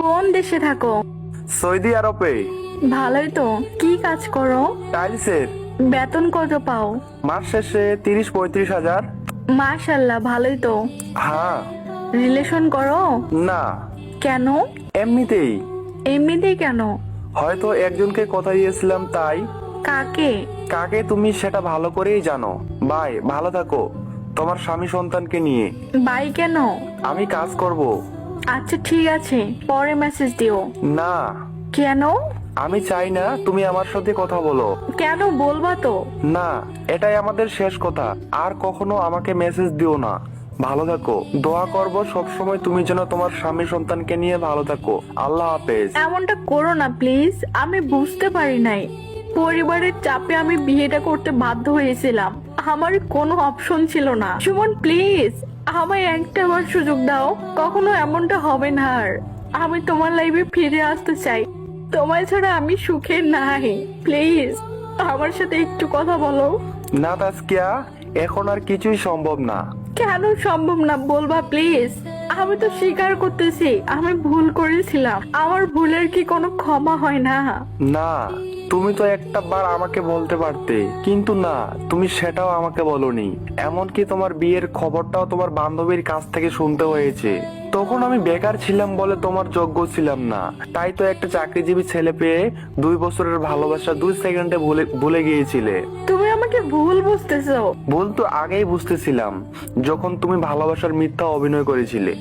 কোন দেশে থাকো? সৌদি আরবে। ভালোই তো। কি কাজ করো? টাইলসের। বেতন কত পাও? মাস শেষে 30-35 হাজার। মাশাল্লাহ, ভালোই তো। হ্যাঁ। রিলেশন করো? না, কেন? এমনিতেই। এমনিতেই কেন? হয়তো একজনকে কথা দিয়েছিলাম তাই। কাকে? কাকে তুমি সেটা ভালো করেই জানো। বাই, ভালো থাকো তোমার স্বামী সন্তানকে নিয়ে। বাই কেন? আমি কাজ করব। আচ্ছা ঠিক আছে, পরে মেসেজ দিও। না, কেন? আমি চাই না তুমি আমার সাথে কথা বলো। কেন বলবা তো? না, এটাই আমাদের শেষ কথা। আর কখনো আমাকে মেসেজ দিও না। ভালো থাকো। দোয়া করব সবসময় তুমি যেন তোমার স্বামী সন্তানকে নিয়ে ভালো থাকো। আল্লাহ হাফেজ। এমনটা করো না প্লিজ, আমি বুঝতে পারি নাই। পরিবারের চাপে আমি বিয়েটা করতে বাধ্য হয়েছিলাম। আমার কোনো অপশন ছিল না। সুমন প্লিজ, আমায় একটা বার সুযোগ দাও। কখনো এমনটা হবে না আর। আমি তোমার লাইফে ফিরে আসতে চাই। তোমায় ছাড়া আমি সুখে নাই। প্লিজ আমার সাথে একটু কথা বলো। না তাসকিয়া, এখন আর কিছুই সম্ভব না। কেন সম্ভব না বলবা প্লিজ? আমি তো স্বীকার করতেছি আমি ভুল করেছিলাম। আমার ভুলের কি কোনো ক্ষমা হয় না? না, তুমি তো একটা বার আমাকে বলতে পারতে, কিন্তু না, তুমি সেটাও আমাকে বলনি। এমনকি তোমার বিয়ের খবরটাও তোমার বান্ধবীর কাছ থেকে শুনতে হয়েছে। তখন আমি বেকার ছিলাম বলে তোমার যোগ্য ছিলাম না। তাই তো একটা চাকরিজীবী ছেলে পেয়ে 2 বছরের ভালোবাসা 2 সেকেন্ডে ভুলে গিয়েছিলে। তুমি আমাকে ভুল বুঝতেছো। ভুল তো আগেই বুঝতেছিলাম, যখন তুমি ভালোবাসার মিথ্যা অভিনয় করেছিলে।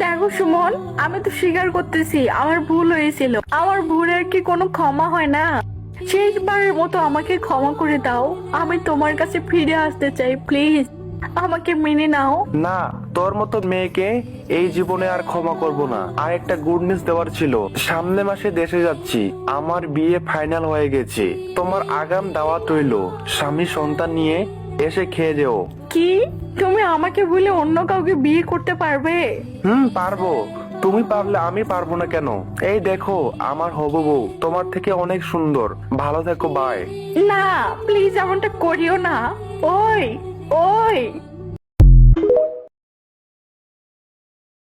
দেখো সুমন, আমি তো স্বীকার করতেছি আমার ভুল হয়েছিল। আমার ভুলের কি কোনো ক্ষমা হয় না? শেষবারের মতো আমাকে ক্ষমা করে দাও। আমি তোমার কাছে ফিরে আসতে চাই, প্লিজ আমাকে মেনে নাও। না, তোর মতো মেয়েকে এই জীবনে আর ক্ষমা করব না। আর একটা গুড নিউজ দেওয়ার ছিল। সামনে মাসে দেশে যাচ্ছি। আমার বিয়ে ফাইনাল হয়ে গেছে। তোমার আগাম দাওয়াত রইলো। স্বামী সন্তান নিয়ে এসে খেয়ে যেও। কি? তুমি আমাকে ভুলে অন্য কাউকে বিয়ে করতে পারবে? পারবো। তুমি পারলে আমি পারবো না কেন? এই দেখো, আমার হবু বউ তোমার থেকে অনেক সুন্দর। ভালো থেকো, বাই। না প্লিজ এমনটা করিও না। ওই ওই